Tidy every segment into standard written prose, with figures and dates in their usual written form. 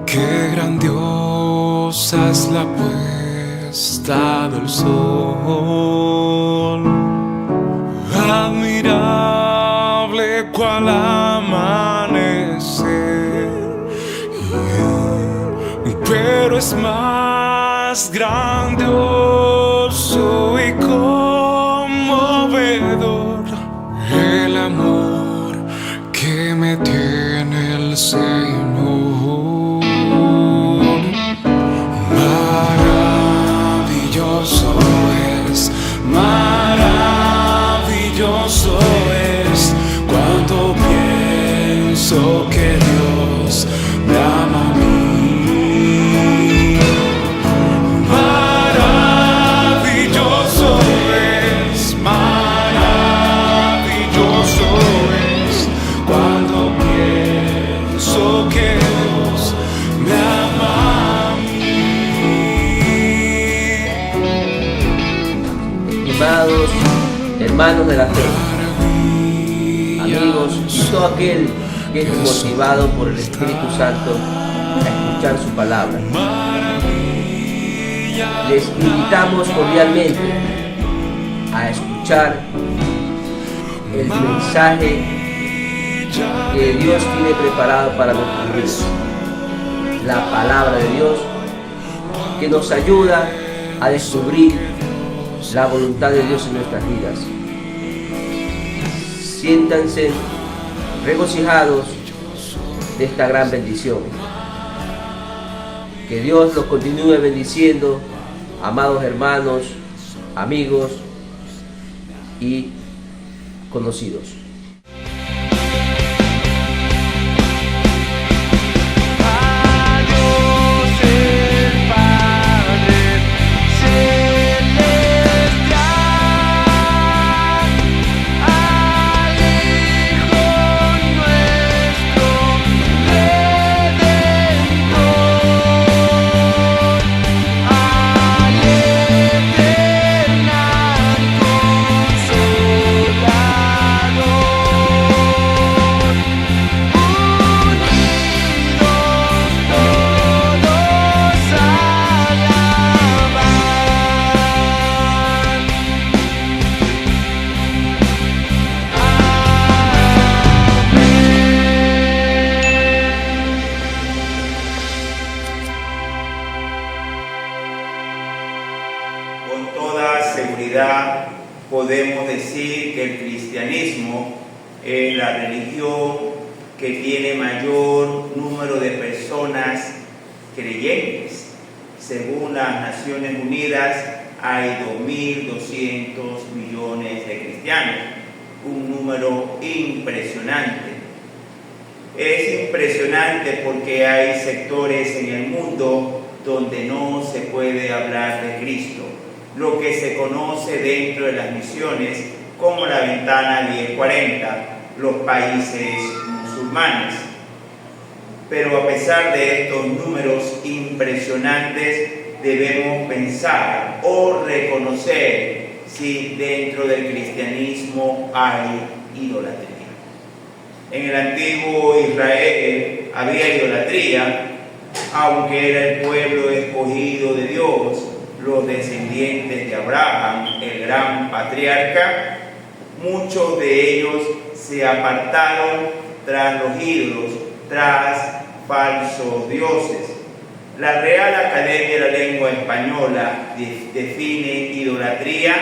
Qué grandiosa es la puesta del sol, admirable cual amanecer, pero es más grandioso y conmovedor el amor que me tiene el Señor. Maravilloso es cuando pienso que Dios me ama a mí. Maravilloso es cuando pienso que Dios me ama a mí. Estimados hermanos de la fe, amigos y todo aquel que es motivado por el Espíritu Santo a escuchar su palabra, les invitamos cordialmente a escuchar el mensaje que Dios tiene preparado para nuestras vidas, la palabra de Dios que nos ayuda a descubrir la voluntad de Dios en nuestras vidas. Siéntanse regocijados de esta gran bendición. Que Dios los continúe bendiciendo, amados hermanos, amigos y conocidos. Podemos decir que el cristianismo es la religión que tiene mayor número de personas creyentes. Según las Naciones Unidas, hay 2.200 millones de cristianos, un número impresionante. Es impresionante porque hay sectores en el mundo donde no se puede hablar de Cristo, lo que se conoce dentro de las misiones como la ventana 1040, los países musulmanes. Pero a pesar de estos números impresionantes, debemos pensar o reconocer si dentro del cristianismo hay idolatría. En el antiguo Israel había idolatría, aunque era el pueblo escogido de Dios, los descendientes de Abraham, el gran patriarca. Muchos de ellos se apartaron tras los ídolos, tras falsos dioses. La Real Academia de la Lengua Española define idolatría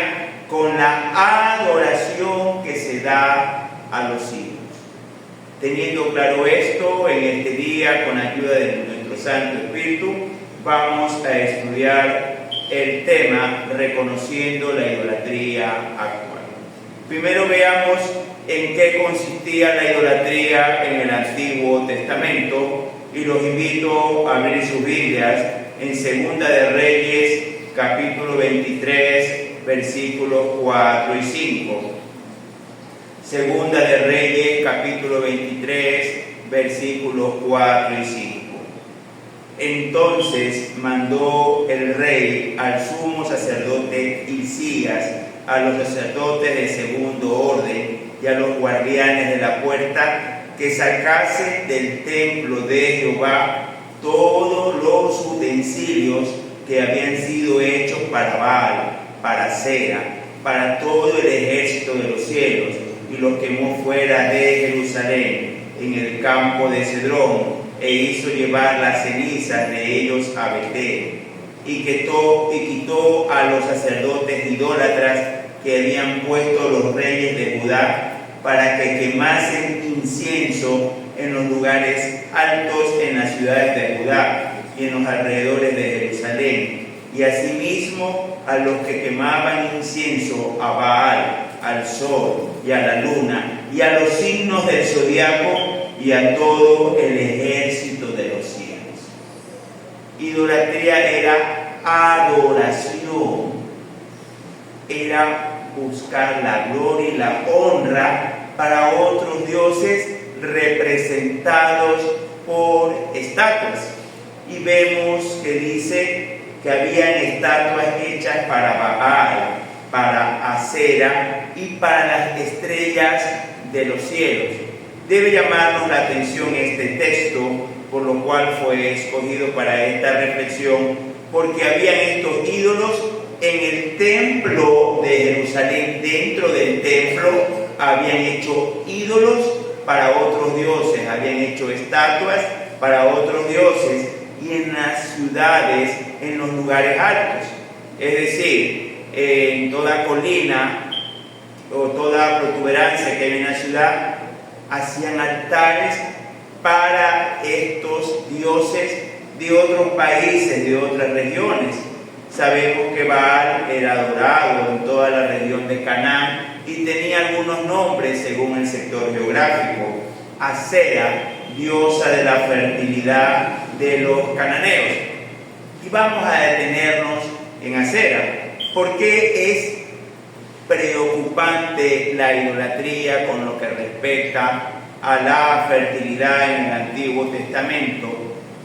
con la adoración que se da a los ídolos. Teniendo claro esto, en este día, con ayuda de nuestro Santo Espíritu, vamos a estudiar el tema reconociendo la idolatría actual. Primero veamos en qué consistía la idolatría en el Antiguo Testamento y los invito a abrir sus Biblias en Segunda de Reyes, capítulo 23, versículos 4 y 5. Segunda de Reyes, capítulo 23, versículos 4 y 5. Entonces mandó el rey al sumo sacerdote Hilcías, a los sacerdotes de segundo orden y a los guardianes de la puerta, que sacasen del templo de Jehová todos los utensilios que habían sido hechos para Baal, para Acera, para todo el ejército de los cielos, y los quemó fuera de Jerusalén, en el campo de Cedrón, e hizo llevar las cenizas de ellos a Betel, y quitó a los sacerdotes idólatras que habían puesto los reyes de Judá, para que quemasen incienso en los lugares altos en las ciudades de Judá y en los alrededores de Jerusalén, y asimismo a los que quemaban incienso a Baal, al sol y a la luna, y a los signos del zodiaco, y a todo el ejército de los cielos. Idolatría era adoración, era buscar la gloria y la honra para otros dioses representados por estatuas. Y vemos que dice que habían estatuas hechas para Baal, para Acera y para las estrellas de los cielos. Debe llamarnos la atención este texto, por lo cual fue escogido para esta reflexión, porque habían estos ídolos en el templo de Jerusalén. Dentro del templo habían hecho ídolos para otros dioses, habían hecho estatuas para otros dioses, y en las ciudades, en los lugares altos, es decir, en toda colina o toda protuberancia que hay en la ciudad, hacían altares para estos dioses de otros países, de otras regiones. Sabemos que Baal era adorado en toda la región de Canaán y tenía algunos nombres según el sector geográfico. Acera, diosa de la fertilidad de los cananeos. Y vamos a detenernos en Acera. ¿Por qué es preocupante la idolatría con lo que respecta a la fertilidad en el Antiguo Testamento?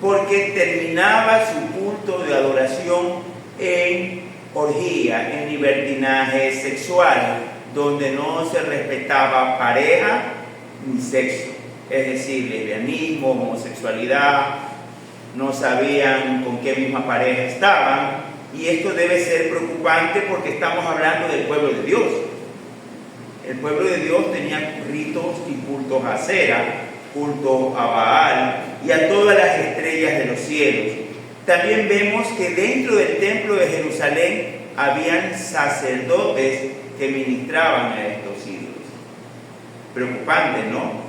Porque terminaba su culto de adoración en orgía, en libertinaje sexual, donde no se respetaba pareja ni sexo, es decir, lesbianismo, homosexualidad, no sabían con qué misma pareja estaban. Y esto debe ser preocupante porque estamos hablando del pueblo de Dios. El pueblo de Dios tenía ritos y cultos a Acera, culto a Baal y a todas las estrellas de los cielos. También vemos que dentro del templo de Jerusalén habían sacerdotes que ministraban a estos ídolos. Preocupante, ¿no?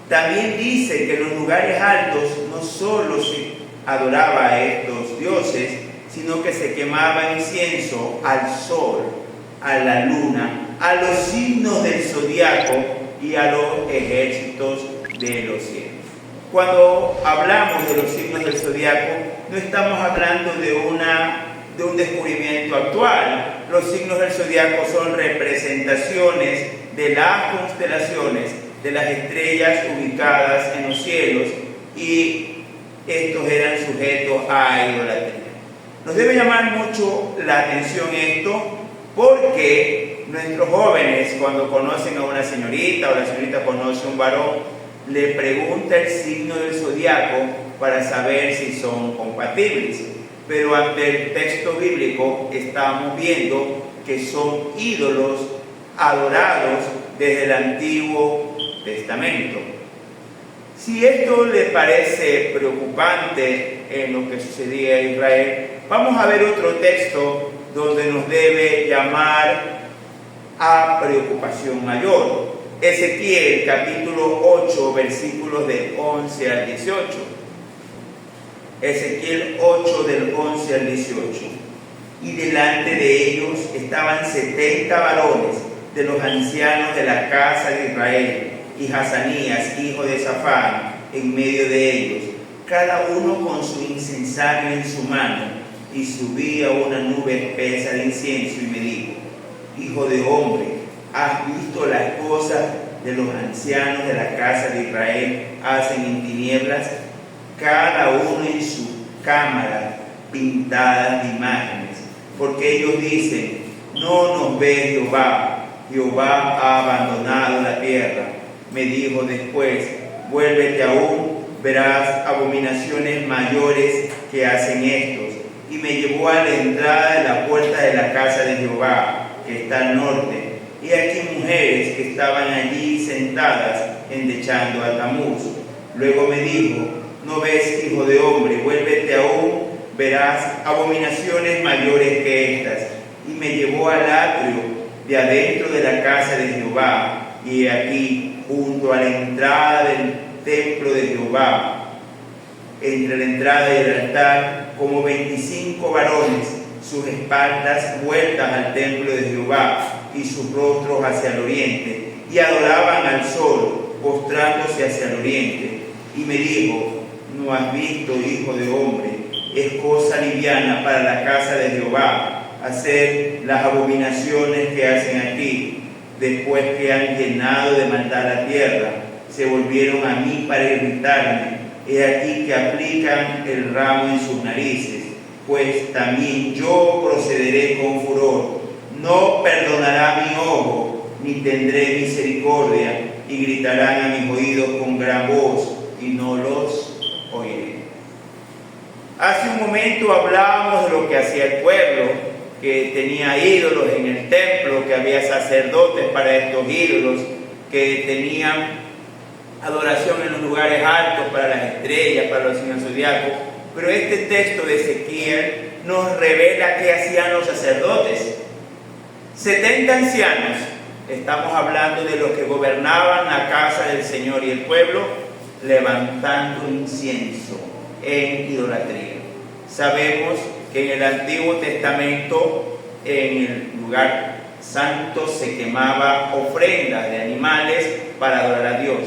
También dice que en los lugares altos no solo se adoraba a estos dioses, sino que se quemaba incienso al sol, a la luna, a los signos del zodiaco y a los ejércitos de los cielos. Cuando hablamos de los signos del zodiaco, no estamos hablando de un descubrimiento actual. Los signos del zodiaco son representaciones de las constelaciones, de las estrellas ubicadas en los cielos, y estos eran sujetos a idolatría. Nos debe llamar mucho la atención esto, porque nuestros jóvenes, cuando conocen a una señorita o la señorita conoce a un varón, le pregunta el signo del zodiaco para saber si son compatibles. Pero ante el texto bíblico estamos viendo que son ídolos adorados desde el Antiguo Testamento. Si esto le parece preocupante en lo que sucedía en Israel, vamos a ver otro texto donde nos debe llamar a preocupación mayor. Ezequiel capítulo 8, versículos del 11 al 18. Ezequiel 8 del 11 al 18. Y delante de ellos estaban 70 varones de los ancianos de la casa de Israel, y Hazanías, hijo de Safán, en medio de ellos, cada uno con su incensario en su mano, y subía una nube espesa de incienso, y me dijo: Hijo de hombre, ¿has visto las cosas de los ancianos de la casa de Israel hacen en tinieblas? Cada uno en su cámara pintadas de imágenes, porque ellos dicen: no nos ve Jehová, Jehová ha abandonado la tierra. Me dijo después: vuélvete aún verás abominaciones mayores que hacen estos. Y me llevó a la entrada de la puerta de la casa de Jehová, que está al norte. Y aquí mujeres que estaban allí sentadas, endechando a Tamuz. Luego me dijo: ¿no ves, hijo de hombre? Vuélvete aún, verás abominaciones mayores que estas. Y me llevó al atrio de adentro de la casa de Jehová, y aquí, junto a la entrada del templo de Jehová, entre la entrada y el altar, como 25 varones, sus espaldas vueltas al templo de Jehová y sus rostros hacia el oriente, y adoraban al sol, postrándose hacia el oriente. Y me dijo: ¿no has visto, hijo de hombre? Es cosa liviana para la casa de Jehová hacer las abominaciones que hacen aquí. Después que han llenado de maldad la tierra, se volvieron a mí para irritarme. He aquí que aplican el ramo en sus narices, pues también yo procederé con furor. No perdonará mi ojo, ni tendré misericordia, y gritarán a mis oídos con gran voz, y no los oiré. Hace un momento hablábamos de lo que hacía el pueblo, que tenía ídolos en el templo, que había sacerdotes para estos ídolos, que tenían adoración en los lugares altos, para las estrellas, para los signos zodiacos. Pero este texto de Ezequiel nos revela qué hacían los sacerdotes. 70 ancianos, estamos hablando de los que gobernaban la casa del Señor y el pueblo, levantando incienso en idolatría. Sabemos que en el Antiguo Testamento, en el lugar santo, se quemaba ofrendas de animales para adorar a Dios,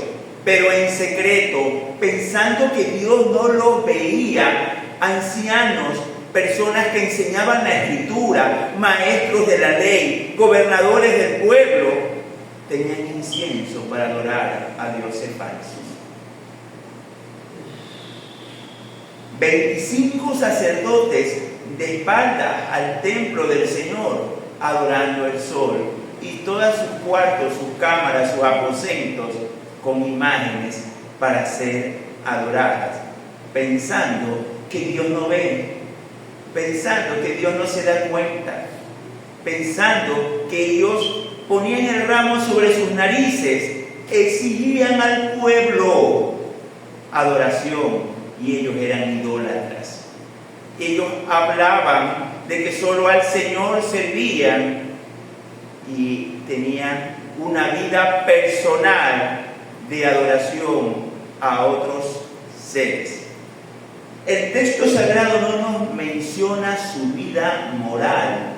pero en secreto, pensando que Dios no los veía. Ancianos, personas que enseñaban la escritura, maestros de la ley, gobernadores del pueblo, tenían incienso para adorar a dioses falsos. 25 sacerdotes de espaldas al templo del Señor, adorando el sol, y todos sus cuartos, sus cámaras, sus aposentos con imágenes para ser adoradas, pensando que Dios no ve, pensando que Dios no se da cuenta, pensando que ellos ponían el ramo sobre sus narices, exigían al pueblo adoración, y ellos eran idólatras. Ellos hablaban de que solo al Señor servían y tenían una vida personal de adoración a otros seres. El texto sagrado no nos menciona su vida moral,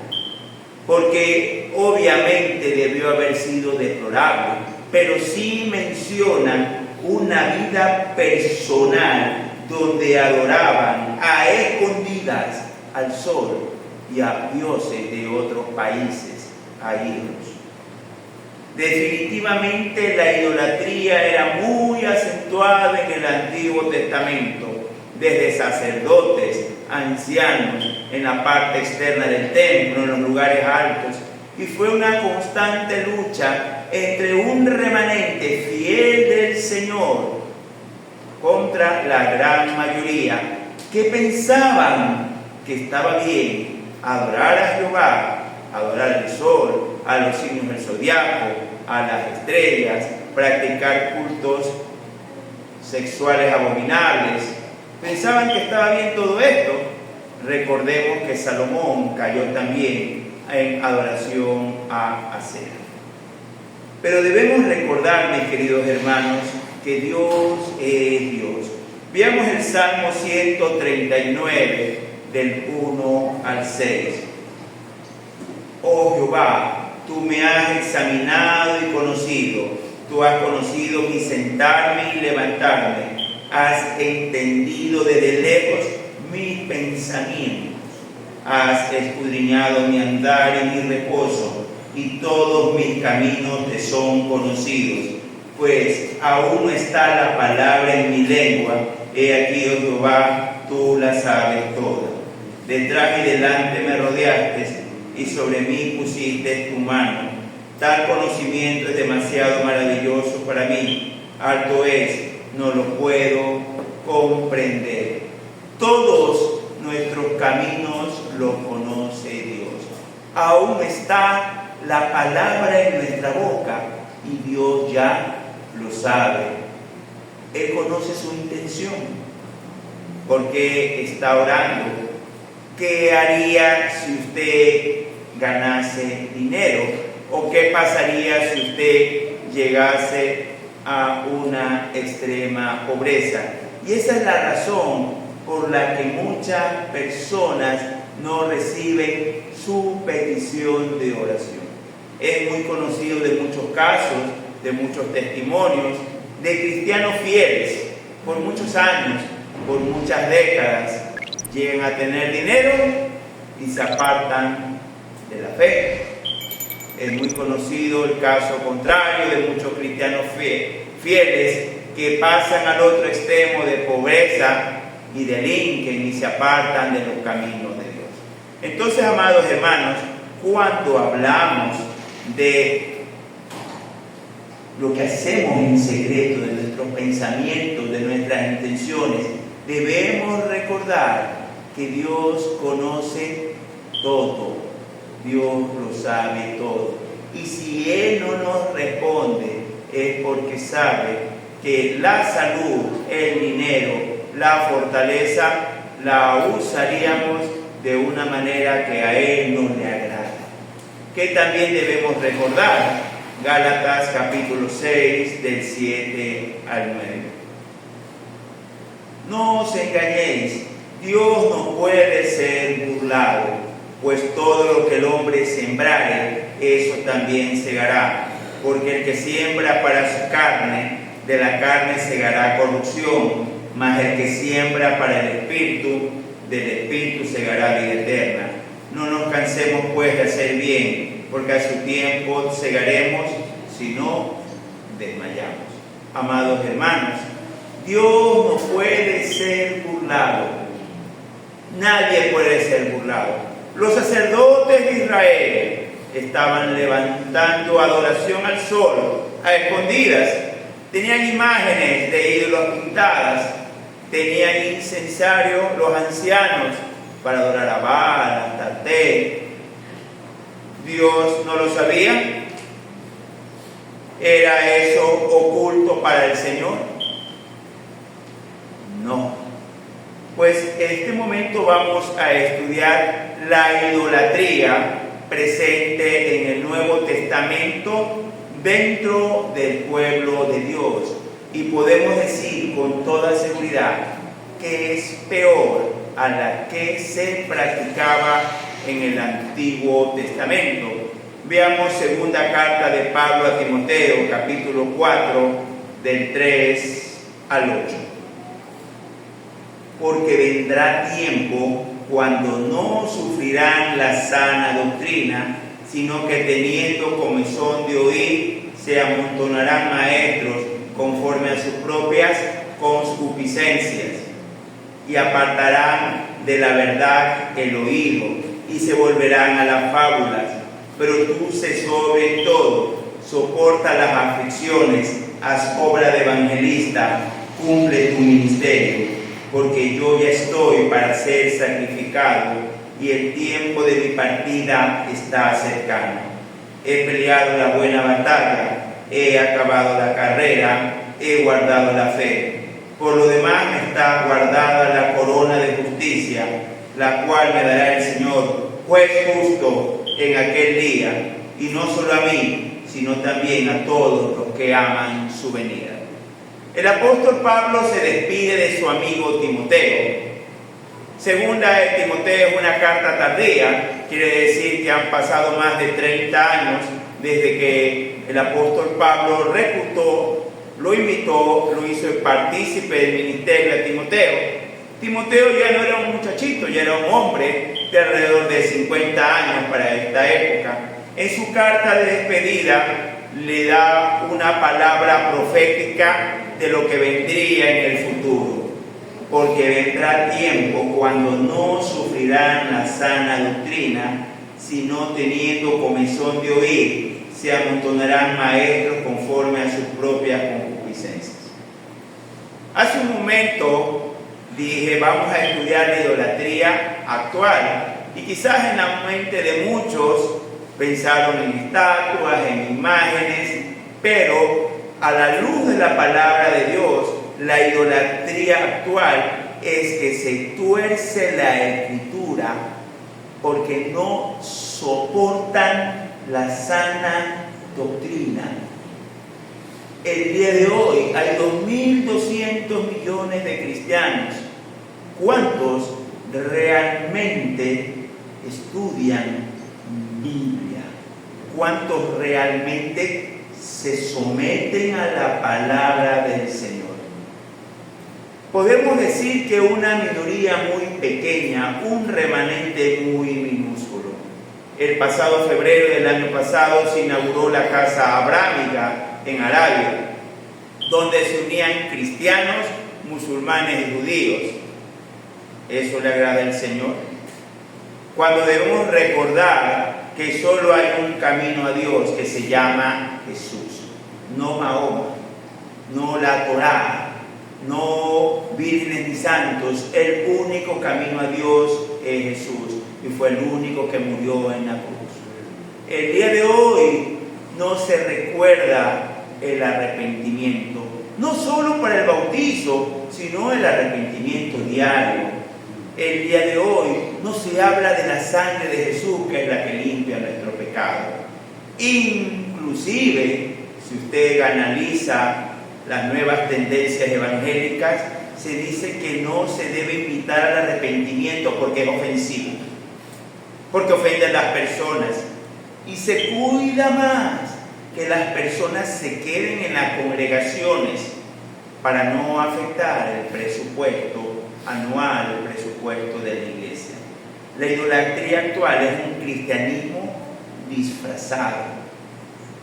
porque obviamente debió haber sido deplorable, pero sí menciona una vida personal donde adoraban a escondidas al sol y a dioses de otros países, a ídolos. Definitivamente la idolatría era muy acentuada en el Antiguo Testamento, desde sacerdotes, ancianos, en la parte externa del templo, en los lugares altos, y fue una constante lucha entre un remanente fiel del Señor contra la gran mayoría que pensaban que estaba bien adorar a Jehová, adorar el sol, a los signos del zodiaco, a las estrellas, practicar cultos sexuales abominables. Pensaban que estaba bien todo esto. Recordemos que Salomón cayó también en adoración a Acera. Pero debemos recordar, mis queridos hermanos, que Dios es Dios. Veamos el Salmo 139, del 1 al 6. Oh Jehová, tú me has examinado y conocido. Tú has conocido mi sentarme y levantarme. Has entendido desde lejos mis pensamientos. Has escudriñado mi andar y mi reposo, y todos mis caminos te son conocidos. Pues aún no está la palabra en mi lengua. He aquí, oh Jehová, tú la sabes toda. Detrás y delante me rodeaste, y sobre mí pusiste tu mano. Tal conocimiento es demasiado maravilloso para mí. Alto es, no lo puedo comprender. Todos nuestros caminos los conoce Dios. Aún está la palabra en nuestra boca y Dios ya lo sabe. Él conoce su intención. ¿Por qué está orando? ¿Qué haría si usted ganase dinero? ¿O qué pasaría si usted llegase a una extrema pobreza? Y esa es la razón por la que muchas personas no reciben su petición de oración. Es muy conocido de muchos casos, de muchos testimonios, de cristianos fieles, por muchos años, por muchas décadas, llegan a tener dinero y se apartan de la fe. Es muy conocido el caso contrario de muchos cristianos fieles que pasan al otro extremo de pobreza y delinquen y se apartan de los caminos de Dios. Entonces, amados hermanos, cuando hablamos de lo que hacemos en secreto, de nuestros pensamientos, de nuestras intenciones, debemos recordar que Dios conoce todo. Dios lo sabe todo. Y si Él no nos responde, es porque sabe que la salud, el dinero, la fortaleza, la usaríamos de una manera que a Él no le agrada. Que también debemos recordar Gálatas capítulo 6 del 7 al 9. No os engañéis, Dios no puede ser burlado, pues todo lo que el hombre sembrare, eso también segará. Porque el que siembra para su carne, de la carne segará corrupción, mas el que siembra para el Espíritu, del Espíritu segará vida eterna. No nos cansemos pues de hacer bien, porque a su tiempo segaremos, si no desmayamos. Amados hermanos, Dios no puede ser burlado. Nadie puede ser burlado. Los sacerdotes de Israel estaban levantando adoración al sol a escondidas. Tenían imágenes de ídolos pintadas. Tenían incensario los ancianos para adorar a Baal, a Astarté. ¿Dios no lo sabía? ¿Era eso oculto para el Señor? No. Pues en este momento vamos a estudiar la idolatría presente en el Nuevo Testamento dentro del pueblo de Dios. Y podemos decir con toda seguridad que es peor a la que se practicaba en el Antiguo Testamento. Veamos segunda carta de Pablo a Timoteo, capítulo 4, del 3 al 8. Porque vendrá tiempo cuando no sufrirán la sana doctrina, sino que teniendo comezón de oír, se amontonarán maestros conforme a sus propias concupiscencias, y apartarán de la verdad el oído, y se volverán a las fábulas. Pero tú sé sobre todo, soporta las aflicciones, haz obra de evangelista, cumple tu ministerio, porque yo ya estoy para ser sacrificado, y el tiempo de mi partida está cercano. He peleado la buena batalla, he acabado la carrera, he guardado la fe. Por lo demás me está guardada la corona de justicia, la cual me dará el Señor, juez justo, en aquel día, y no solo a mí, sino también a todos los que aman su venida. El apóstol Pablo se despide de su amigo Timoteo. Segunda de Timoteo es una carta tardía, quiere decir que han pasado más de 30 años desde que el apóstol Pablo reclutó, lo invitó, lo hizo partícipe del ministerio de Timoteo. Timoteo ya no era un muchachito, ya era un hombre de alrededor de 50 años para esta época. En su carta de despedida le da una palabra profética de lo que vendría en el futuro. Porque vendrá tiempo cuando no sufrirán la sana doctrina, sino teniendo comezón de oír, se amontonarán maestros conforme a sus propias concupiscencias. Hace un momento dije, vamos a estudiar la idolatría actual. Y quizás en la mente de muchos pensaron en estatuas, en imágenes, pero a la luz de la palabra de Dios, la idolatría actual es que se tuerce la escritura porque no soportan la sana doctrina. El día de hoy hay 2.200 millones de cristianos. ¿Cuántos realmente estudian Biblia? ¿Cuántos realmente se someten a la palabra del Señor? Podemos decir que una minoría muy pequeña, un remanente muy minúsculo. El pasado febrero del año pasado se inauguró la Casa Abrámica en Arabia, donde se unían cristianos, musulmanes y judíos. ¿Eso le agrada al Señor? Cuando debemos recordar que solo hay un camino a Dios que se llama Jesús, no Mahoma, no la Torá, no vírgenes ni santos. El único camino a Dios es Jesús, y fue el único que murió en la cruz. El día de hoy no se recuerda el arrepentimiento, no solo para el bautizo, sino el arrepentimiento diario. El día de hoy no se habla de la sangre de Jesús, que es la que limpia nuestro pecado. Inclusive, si usted analiza las nuevas tendencias evangélicas, se dice que no se debe invitar al arrepentimiento porque es ofensivo, porque ofende a las personas, y se cuida más que las personas se queden en las congregaciones para no afectar el presupuesto anual, el presupuesto de la iglesia. La idolatría actual es un cristianismo disfrazado.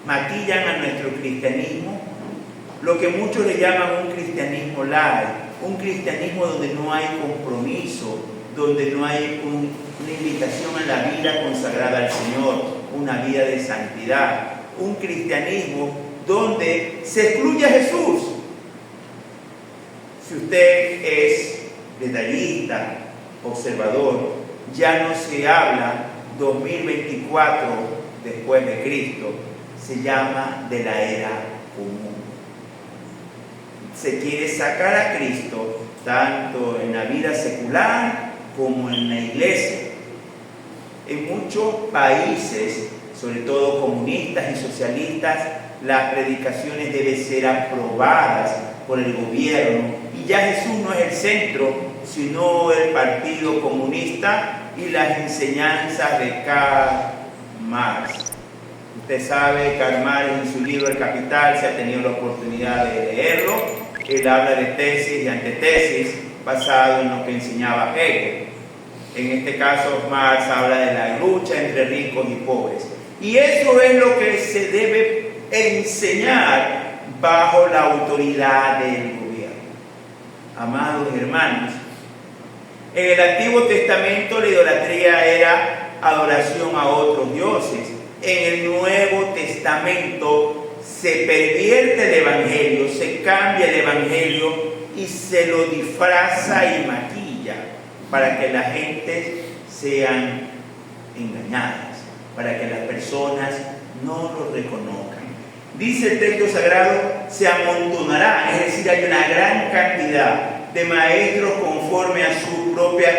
Maquillan a nuestro cristianismo, lo que muchos le llaman un cristianismo light, un cristianismo donde no hay compromiso, donde no hay una invitación a la vida consagrada al Señor, una vida de santidad, un cristianismo donde se excluye a Jesús. Si usted es detallista, observador, ya no se habla 2024 después de Cristo, se llama de la era común. Se quiere sacar a Cristo tanto en la vida secular como en la iglesia. En muchos países, sobre todo comunistas y socialistas, las predicaciones deben ser aprobadas por el gobierno, y ya Jesús no es el centro, sino el Partido Comunista y las enseñanzas de Karl Marx. Usted sabe, Karl Marx en su libro El Capital, se ha tenido la oportunidad de leerlo. Él habla de tesis y antetesis basado en lo que enseñaba Hegel. En este caso, Marx habla de la lucha entre ricos y pobres. Y eso es lo que se debe enseñar bajo la autoridad del gobierno. Amados hermanos, en el Antiguo Testamento la idolatría era adoración a otros dioses. En el Nuevo Testamento se pervierte el Evangelio, se cambia el Evangelio y se lo disfraza y maquilla para que la gente sean engañadas, para que las personas no lo reconozcan. Dice el texto sagrado, se amontonará, es decir, hay una gran cantidad de maestros conforme a sus propias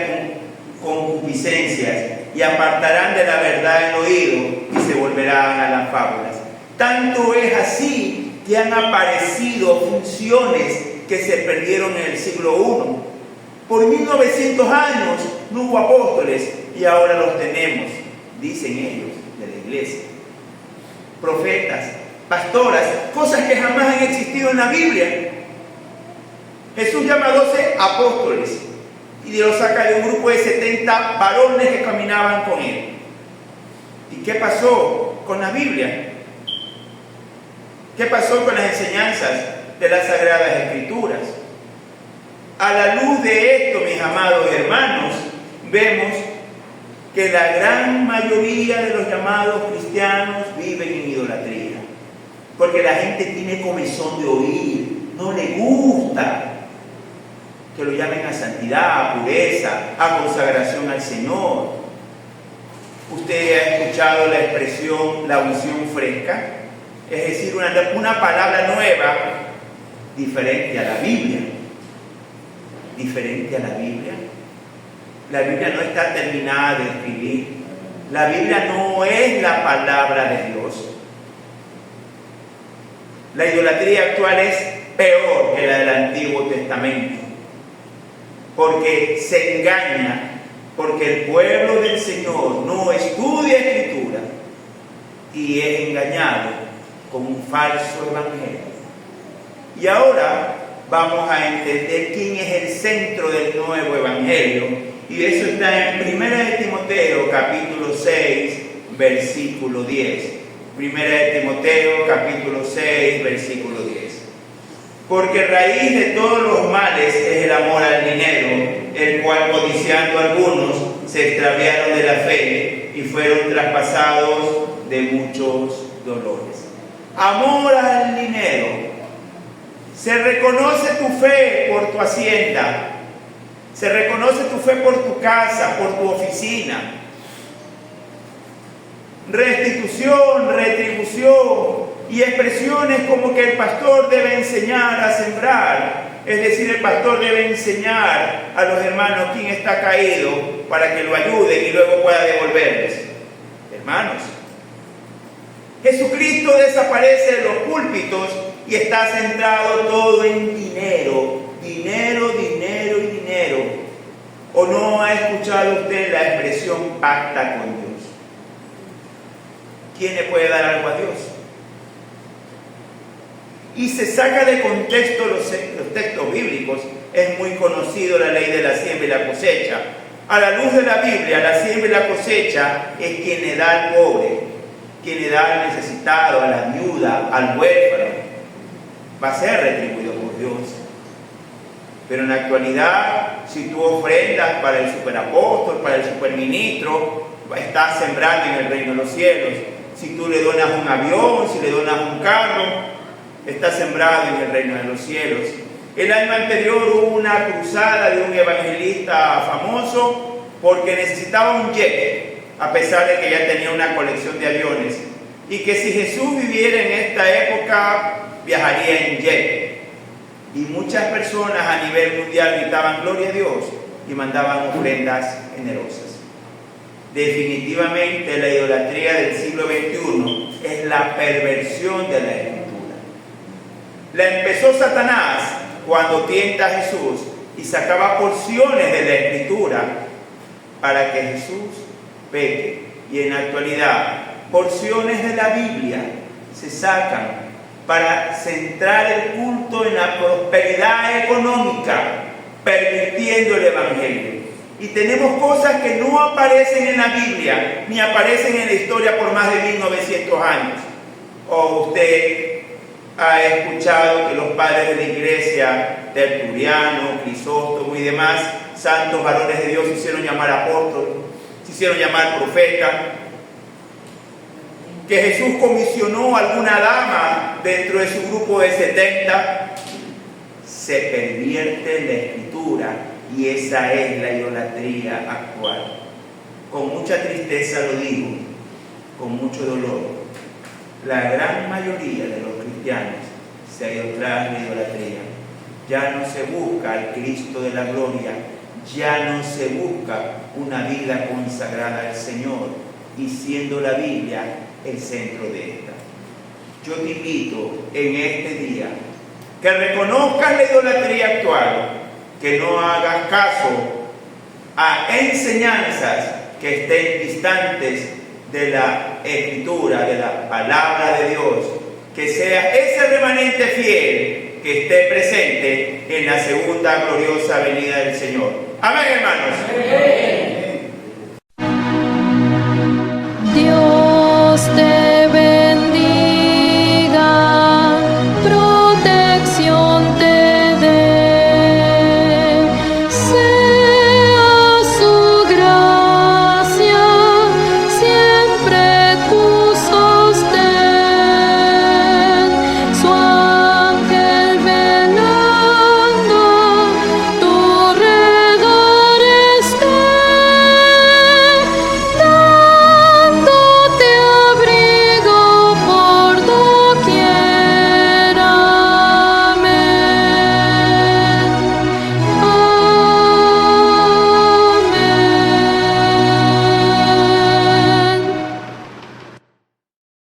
concupiscencias, y apartarán de la verdad el oído y se volverán a las fábulas. Tanto es así que han aparecido funciones que se perdieron en el siglo I. Por 1900 años no hubo apóstoles y ahora los tenemos, dicen ellos, de la iglesia. Profetas, pastoras, cosas que jamás han existido en la Biblia. Jesús llama a 12 apóstoles y los saca de un grupo de 70 varones que caminaban con él. ¿Y qué pasó con la Biblia? ¿Qué pasó con las enseñanzas de las Sagradas Escrituras? A la luz de esto, mis amados hermanos, vemos que la gran mayoría de los llamados cristianos viven en idolatría. Porque la gente tiene comezón de oír, no le gusta que lo llamen a santidad, a pureza, a consagración al Señor. Usted ha escuchado la expresión la unción fresca, es decir, una palabra nueva diferente a la Biblia. Diferente a la Biblia. La Biblia no está terminada de escribir. La Biblia no es la palabra de Dios. La idolatría actual es peor que la del Antiguo Testamento, porque se engaña, porque el pueblo del Señor no estudia Escritura y es engañado con un falso evangelio. Y ahora vamos a entender quién es el centro del nuevo evangelio, y eso está en 1 de Timoteo capítulo 6 versículo 10. 1 de Timoteo capítulo 6 versículo 10. Porque raíz de todos los males es el amor al dinero, el cual codiciando algunos se extraviaron de la fe y fueron traspasados de muchos dolores. Amor al dinero. Se reconoce tu fe por tu hacienda. Se reconoce tu fe por tu casa, por tu oficina. Restitución, retribución y expresiones como que el pastor debe enseñar a sembrar. Es decir, el pastor debe enseñar a los hermanos quién está caído para que lo ayuden y luego pueda devolverles. Hermanos, Jesucristo desaparece de los púlpitos y está centrado todo en dinero. Dinero, dinero y dinero. ¿O no ha escuchado usted la expresión pacta con Dios? ¿Quién le puede dar algo a Dios? Y se saca de contexto los textos bíblicos. Es muy conocido la ley de la siembra y la cosecha. A la luz de la Biblia, la siembra y la cosecha es quien le da al pobre, quien le da al necesitado, a la viuda, al huérfano. Va a ser retribuido por Dios. Pero en la actualidad, si tú ofrendas para el superapóstol, para el superministro, estás sembrando en el reino de los cielos. Si tú le donas un avión, si le donas un carro, estás sembrado en el reino de los cielos. El año anterior hubo una cruzada de un evangelista famoso porque necesitaba un jet, a pesar de que ya tenía una colección de aviones. Y que si Jesús viviera en esta época, viajaría en jet. Y muchas personas a nivel mundial gritaban gloria a Dios y mandaban ofrendas generosas. Definitivamente la idolatría del siglo XXI es la perversión de la Escritura. La empezó Satanás cuando tienta a Jesús y sacaba porciones de la Escritura para que Jesús peque. Y en la actualidad, porciones de la Biblia se sacan para centrar el culto en la prosperidad económica, pervirtiendo el evangelio. Y tenemos cosas que no aparecen en la Biblia, ni aparecen en la historia por más de 1900 años. O usted ha escuchado que los padres de la iglesia, Tertuliano, Crisóstomo y demás, santos varones de Dios, se hicieron llamar apóstoles, se hicieron llamar profetas. Que Jesús comisionó a alguna dama dentro de su grupo de 70, se pervierte la Escritura y esa es la idolatría actual. Con mucha tristeza lo digo, con mucho dolor. La gran mayoría de los cristianos se ha ido tras la idolatría. Ya no se busca al Cristo de la gloria, ya no se busca una vida consagrada al Señor, y siendo la Biblia el centro de esta. Yo te invito en este día que reconozcas la idolatría actual, que no hagas caso a enseñanzas que estén distantes de la Escritura, de la palabra de Dios, que sea ese remanente fiel que esté presente en la segunda gloriosa venida del Señor.